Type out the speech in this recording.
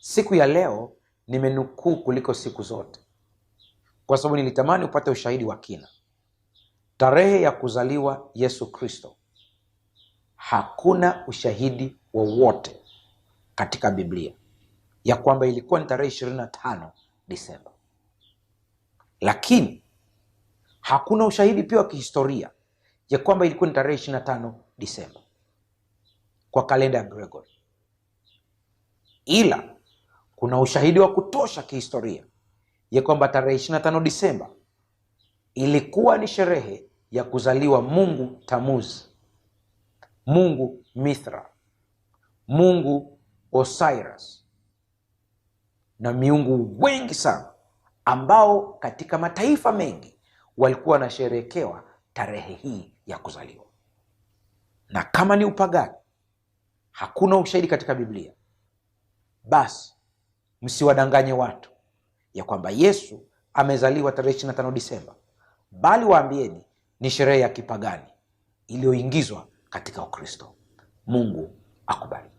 Siku ya leo nimenukuu kuliko siku zote, kwa sababu nilitamani upate ushahidi wa kina. Tarehe ya kuzaliwa Yesu Kristo, hakuna ushahidi wowote katika Biblia ya kwamba ilikuwa ni tarehe 25 Disemba. Lakini hakuna ushahidi pia wa kihistoria ya kwamba ilikuwa ni tarehe 25 Disemba kwa kalenda ya Gregory. Ila kuna ushahidi wa kutosha kihistoria ya kwamba tarehe 25 Disemba ilikuwa ni sherehe ya kuzaliwa Mungu Tammuz, Mungu Mithra, Mungu Osiris na miungu wengi sana ambao katika mataifa mengi walikuwa wanasherehekewa tarehe hii ya kuzaliwa. Na kama ni upagani, hakuna ushahidi katika Biblia, basi msiwadanganye watu ya kwamba Yesu amezaliwa tarehe 25 Disemba, bali waambieni ni sherehe ya kipagani iliyoingizwa katika Ukristo. Mungu akubariki.